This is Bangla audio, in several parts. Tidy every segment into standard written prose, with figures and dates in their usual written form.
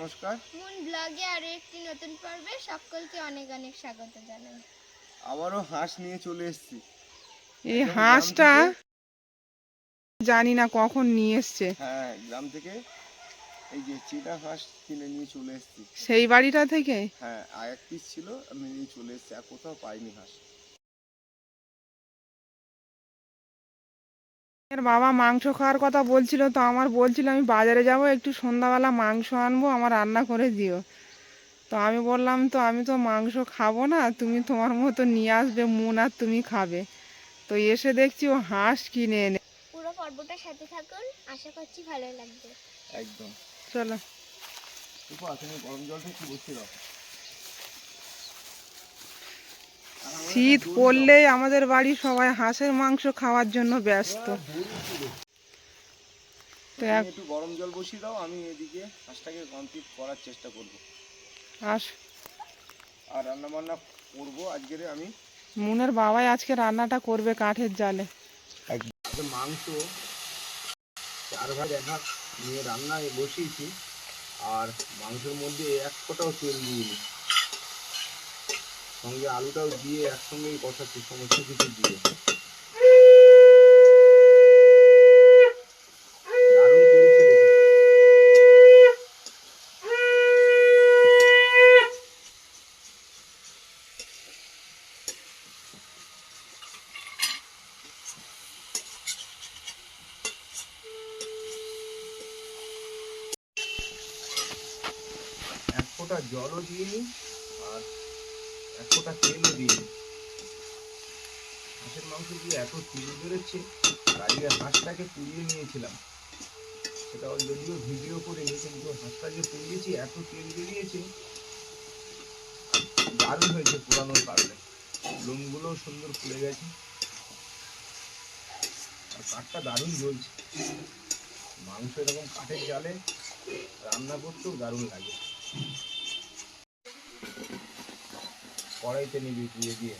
নমস্কার। মুন ব্লগে আরো একটি নতুন পর্বে সকলকে অনেক অনেক স্বাগত জানাই। আবারও হাঁস নিয়ে চলে এসেছি। এই হাঁসটা জানি না কখন নিয়ে এসছে। হ্যাঁ, গ্রাম থেকে এই যে চিটা হাঁস কিনে নিয়ে চলে এসেছি। সেই বাড়িটা থেকে? হ্যাঁ, আর এক পিস ছিল, আমি নিয়ে চলে এসেছি। আর কোথাও পাইনি হাঁস। এর বাবা মাংস খাওয়ার কথা বলছিল, তো আমার বলছিল আমি বাজারে যাব, একটু সন্ধ্যাবেলা মাংস আনবো, আমার রান্না করে দিও। তো আমি বললাম তো আমি তো মাংস খাবো না, তুমি তোমার মতো নিয়ে আসবে মুন, আর তুমি খাবে। তো এসে দেখছি ও হাঁস কিনে এনে। পুরো পর্বটার সাথে থাকুন, আশা করছি ভালো লাগবে। একদম। চলো। তুমি গরম জলটা একটু বসিয়ে দাও। শীত পড়লেই আমাদের বাড়ি সবাই হাঁসের মাংস খাওয়ার জন্য ব্যস্ত। তো একটু গরম জল বসিয়ে দাও, আমি এদিকে হাঁসটাকে কমপ্লিট করার চেষ্টা করব। আর রান্না বান্না করবো আজকের আমি। মুনের বাবাই আজকে রান্নাটা করবে কাঠের জালে। মাংস 4 ভাগ 1 ভাগ নিয়ে রান্নায় বসিয়েছি। আর মাংসের মধ্যে এক ফোঁটাও তেল দিইনি, সঙ্গে আলুটাও দিয়ে একসঙ্গেই কষাচ্ছি সমস্ত কিছু দিয়ে। দারুণ তেল ছেড়েছে। এক ফোঁটা জলও দিইনি আর এক ফোঁটা তেলও দিইনি। হাঁসের মাংস দিয়ে এত তেল বেরোচ্ছে, আর আজকে হাঁসটাকে পুড়িয়ে নিয়েছিলাম। সেটা যদিও ভিডিও করিনি, কিন্তু হাঁসটা যে পুড়িয়েছি এত তেল বেরিয়েছে, দারুণ হয়েছে পোড়ানোর কারণে। লোমগুলোও সুন্দর ফুলে গেছে আর কাঠটা দারুণ জ্বলছে। মাংস এরকম কাঠের জালে রান্না করতেও দারুণ লাগে। কড়াইতে নিবি দিয়ে দিয়ে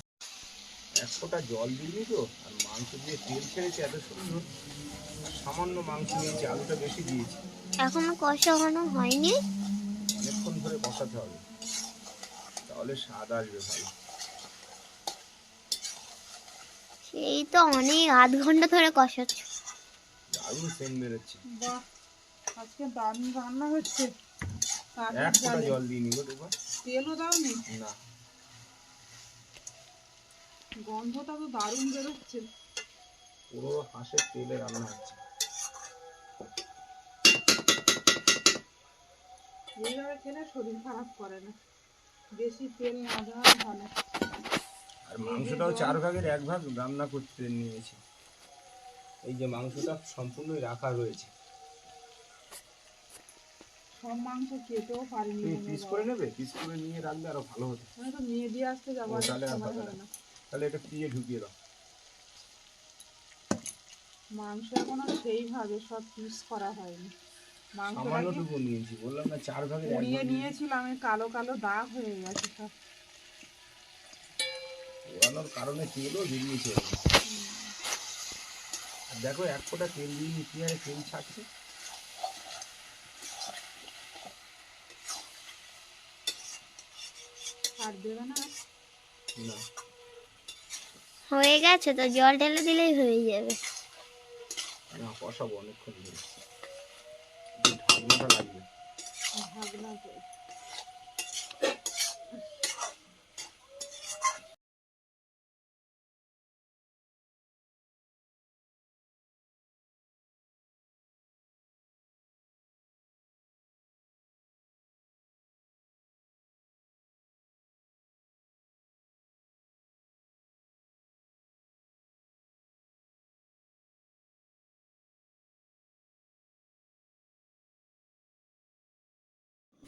এক ফোঁটা জল দিবি তো, আর মাংস দিয়ে তেল ছেড়েছে এত সুন্দর। সামান্য মাংস নিয়েছি, আলুটা বেশি দিয়েছি। এখনো কষানো হয়নি, অনেকক্ষণ ধরে কষাতে হবে, তাহলে স্বাদ আসবে ভালো। এই তো অনেক আধ ঘন্টা ধরে কষাচ্ছ। দারুণ সেন্ট বেরোচ্ছে। বাহ, আজকে দারুণ রান্না হচ্ছে। এক ফোঁটা জল দিইনি গো তোমার। তেলও দাওনি? না। গন্ধটা তো দারুণ বেরোচ্ছে। পুরো হাঁসের তেলে রান্না হচ্ছে। এইভাবে খেলে শরীর খারাপ করে না, বেশি তেল না দেওয়া ভালো। আর মাংসটাও 4 ভাগের 1 ভাগ রান্না করতে নিয়েছি। এই যে মাংসটা সম্পূর্ণই রাখা রয়েছে। সব মাংস খেতেও পারিনি। তুমি পিস করে নেবে, পিস করে নিয়ে রাখলে আরো ভালো হতো। আমি তো নিয়ে দিয়ে আসতে যাবো, তাহলে আর হবে না। তাহলে এটা ফ্রিজে ঢুকিয়ে দাও। মাংস এখনো সেইভাবে সব পিস করা হয়নি। সামান্যটুকু নিয়েছি, বললাম না 4 ভাগের 1 ভাগ নিয়েছিলাম, কালো কালো দাগ হয়ে গেছে সব। পোড়ানোর কারণে তেলও বেরিয়েছে। দেখো 1 ফোঁটা তেল দিইনি, কি হারে তেল ছাড়ছে। আর দেবে না? না, হয়ে গেছে তো, জল ঢেলে দিলেই হয়ে যাবে। না কষাবো অনেকক্ষণ ধরে, ঢাকনাটা লাগবে। ঢাকনা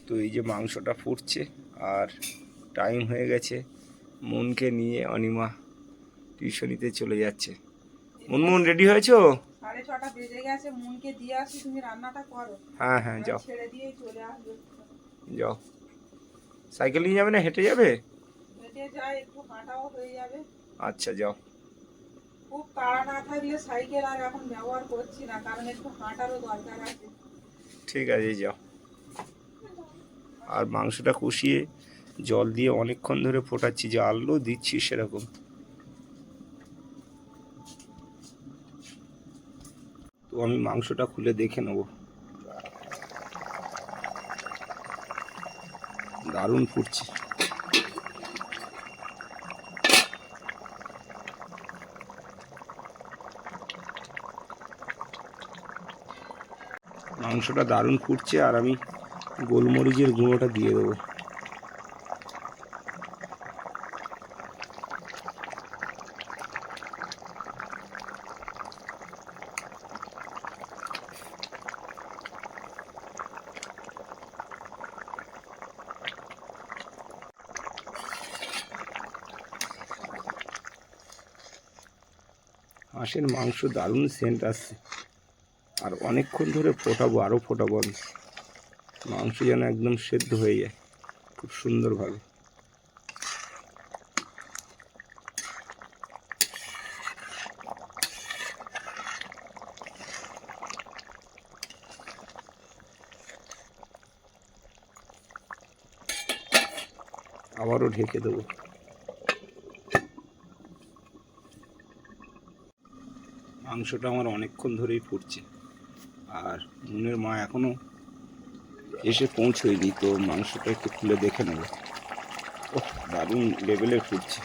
তো এই যে মাংসটা ফুটছে আর টাইম হয়ে গেছে। মনকে নিয়ে অনিমা টিউশনিতে চলে যাচ্ছে। মুনমুন রেডি হয়েছো? 6:30 বেজে গেছে, মুনকে দিয়ে আসি, তুমি রান্নাটা করো। হ্যাঁ হ্যাঁ, যাও ছেড়ে দিয়ে চলে আসবে। যাও। সাইকেল নিয়ে যাবে না হেঁটে যাবে? হেঁটে যাই, একটু হাঁটাও হয়ে যাবে। আচ্ছা যাও। খুব তাড়া না থাকলে সাইকেল আর এখন ব্যবহার করছি না, কারণ একটু হাঁটারও দরকার আছে। ঠিক আছে যাও। আর মাংসটা কষিয়ে জল দিয়ে অনেকক্ষণ ধরে ফোটাচ্ছি, যে আলু দিচ্ছি সেরকম। তো আমি মাংসটা খুলে দেখে নেব। দারুণ ফুটছে। মাংসটা দারুণ ফুটছে, আর আমি গোলমরিচের গুঁড়োটা দিয়ে দেবো। হাঁসের মাংস দারুণ সেন্ট আসছে, আর অনেকক্ষণ ধরে ফোটাবো, আরও ফোটাবো আমি। মাংস যেন একদম সেদ্ধ হয়ে যায় খুব সুন্দরভাবে। আবারও ঢেকে দেবো। মাংসটা আমার অনেকক্ষণ ধরেই ফুটছে, আর মুনের মা এখনো এসে পৌঁছয়নি, তো মাংসটা একটু খুলে দেখে নেব। ওহ, দারুণ লেভেলে ফুটছে।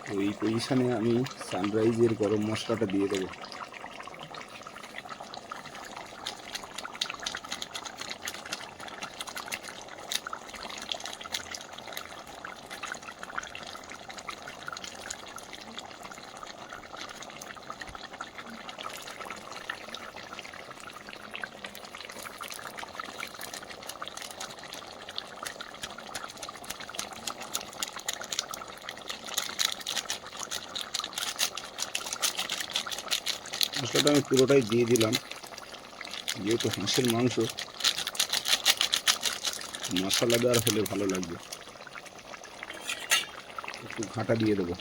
তো এই পজিশনে আমি সানরাইজের গরম মশলাটা দিয়ে দেবো। মশলাটা আমি পুরোটাই দিয়ে দিলাম, যেহেতু হাঁসের মাংস মশলাদার হলে ভালো লাগবে। একটু ঘাঁটা দিয়ে দেবো।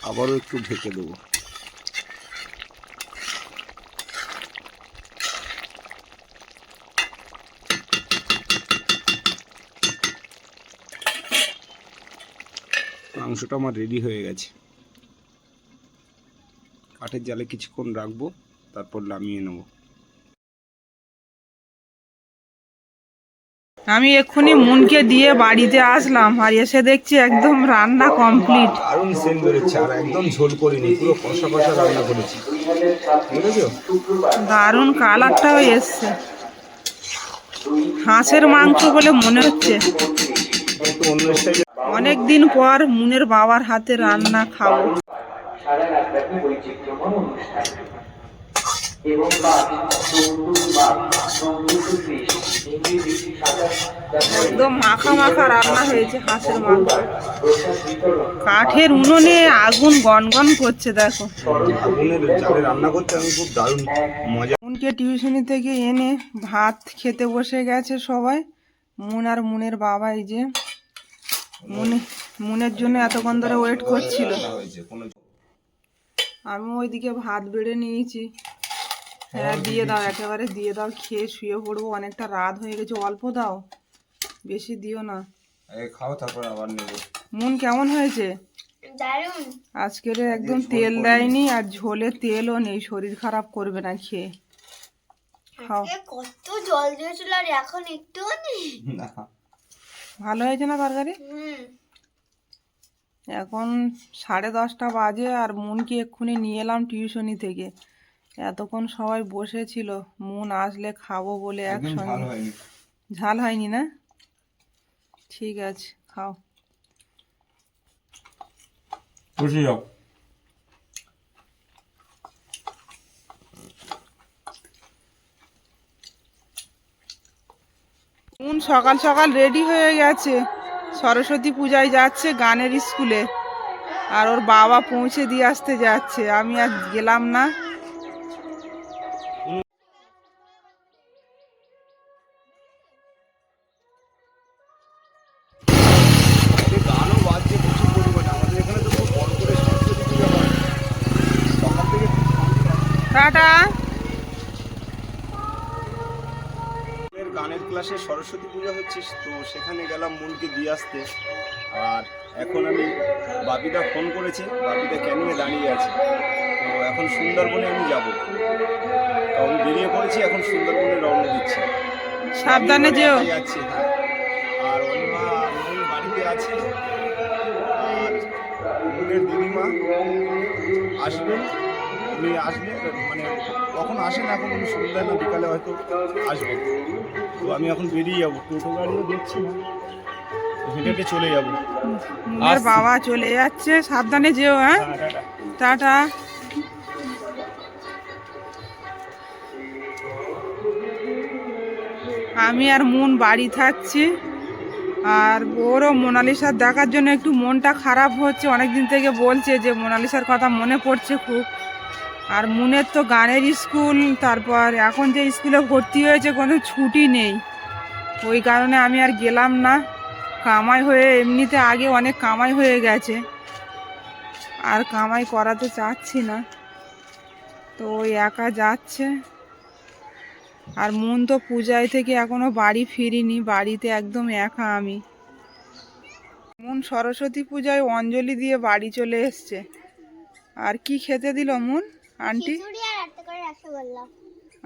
আবারও একটু ঢেকে দেবো। মাংসটা আমার রেডি হয়ে গেছে। কাঠের জালে কিছুক্ষণ রাখবো, তারপর নামিয়ে নেব। আমি এক্ষুনি মুনকে দিয়ে বাড়িতে আসলাম, আর এসে দেখছি একদম রান্না কমপ্লিট। দারুণ সেন্ট বেরোচ্ছে, আর একদম ঝোল করিনি, পুরো কষা কষা রান্না করেছি, বুঝেছো? দারুণ কালারটাও এসছে। হাঁসের মাংস বলে মনে হচ্ছে। একটু অন্য স্টাইলে। অনেক দিন পর মুনের বাবার হাতে রান্না খাবো। একদম মাখা মাখা রান্না হয়েছে হাঁসের মাংস। কাঠের উনুনে আগুন গনগন করছে, দেখো। আগুনের জালে রান্না করতে আমি খুব দারুণ মজা। মুনকে টিউশনি থেকে এনে ভাত খেতে বসে গেছে সবাই। মুন আর মুনের বাবা, এই যে মুনের জন্য এতক্ষণ ধরে ওয়েট করছিল। আমি ওইদিকে ভাত বেড়ে নিয়েছি। হ্যাঁ, দিয়ে দাও, একেবারে দিয়ে দাও, খেয়ে শুয়ে পড়বো। অনেকটা রাত হয়ে গেছে, অল্প দাও, বেশি দিও না। খাও, তারপর আবার নেব। মুন কেমন হয়েছে? দারুণ। আজকের একদম তেল দেয়নি, আর ঝোলে তেলও নেই, শরীর খারাপ করবে না খেয়ে। খাও। কত জল দিয়েছিল, আর এখন একটুও নেই। ভালো হয়েছে না তরকারি? এখন 10:30 বাজে, আর মুনকে এক্ষুনি নিয়ে এলাম টিউশনি থেকে। এতক্ষণ সবাই বসেছিল, মুন আসলে খাবো বলে একসঙ্গে। ঝাল হয়নি না? ঠিক আছে, খাও। বসে যাও। মুন সকাল সকাল রেডি হয়ে গেছে, সরস্বতী পূজায় যাচ্ছে গানের স্কুলে, আর ওর বাবা পৌঁছে দিয়ে আসতে যাচ্ছে, আমি আর গেলাম না। গানও বাজছে প্রচুর পরিমাণে। আমাদের এখানে তো খুব বড় করে সরস্বতী পূজা হয় সকাল থেকে। টাটা। গানের ক্লাসে সরস্বতী পূজা হচ্ছে, তো সেখানে গেলাম মনকে দিয়ে আসতে। আর এখন আমি বাপিদা ফোন করেছে, বাপিদা ক্যানিংয়ে দাঁড়িয়ে আছে। তো এখন সুন্দরবনে আমি যাব, তো আমি বেরিয়ে পড়েছি, এখন সুন্দরবনে রওনা দিচ্ছি। সাবধানে যেও। যাচ্ছি, হ্যাঁ। আর অনিমা মন বাড়িতে আছে, আর মনের দিদিমা আসবেন। উনি আসলে মানে কখন আসেন এখন উনি সন্ধ্যায় না বিকালে হয়তো আসবেন। তো আমি এখন বেরিয়ে যাবো, টোটো গাড়িও দেখছি না, হেঁটে হেঁটে চলে যাবো। আর বাবা চলে যাচ্ছে, সাবধানে যেও। হ্যাঁ, টাটা। আমি আর মন বাড়ি থাকছি, আর ওরও মোনালিসার দেখার জন্য একটু মনটা খারাপ হচ্ছে। অনেক দিন থেকে বলছে যে মোনালিসার কথা মনে পড়ছে খুব। আর মুনের তো গানের স্কুল, তারপর এখন যে স্কুলে ভর্তি হয়েছে কোনো ছুটি নেই, ওই কারণে আমি আর গেলাম না। কামাই হয়ে এমনিতে আগে অনেক কামাই হয়ে গেছে, আর কামাই করাতে চাচ্ছি না, তো ওই একা যাচ্ছে। আর মন তো পূজায় থেকে এখনো বাড়ি ফিরিনি, বাড়িতে একদম একা আমি। মন সরস্বতী পূজায় অঞ্জলি দিয়ে বাড়ি চলে এসছে। আর কি খেতে দিল মন আন্টি?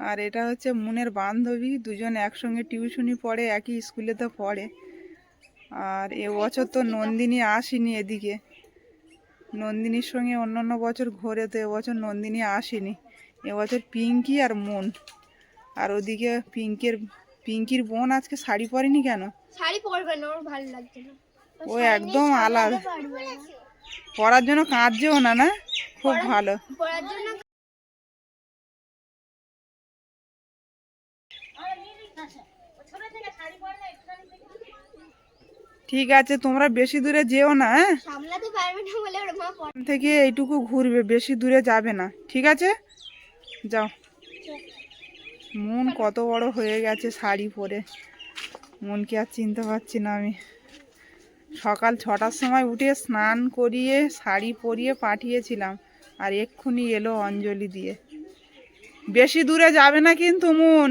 আর এটা হচ্ছে মুনের বান্ধবী, দুজন একসঙ্গে টিউশনি পড়ে, একই স্কুলেতে পড়ে। আর এবছর তো নন্দিনী আসেনি এদিকে, নন্দিনীর সঙ্গে অন্যান্য বছর ঘোরে, তো এবছর নন্দিনী আসেনি। এবছর পিঙ্কি আর মন। আর ওদিকে পিঙ্কির বোন আজকে শাড়ি পরেনি কেন? শাড়ি পরবে না, ওর ভালো লাগছে না। ও একদম আলাদা, পরার জন্য কাঁদছেও না, না খুব ভালো। পরার জন্য ঠিক আছে, তোমরা বেশি দূরে যেও না। হ্যাঁ, সামলাতে পারবে না বলে ওর মা এখান থেকে এইটুকু ঘুরবে, বেশি দূরে যাবে না, ঠিক আছে? যাও। মন কত বড় হয়ে গেছে শাড়ি পরে, মনকে আর চিনতে পারছি না আমি। সকাল 6টার সময় উঠে স্নান করিয়ে শাড়ি পরিয়ে পাঠিয়েছিলাম, আর এক্ষুনি এলো অঞ্জলি দিয়ে। বেশি দূরে যাবে না কিন্তু মন।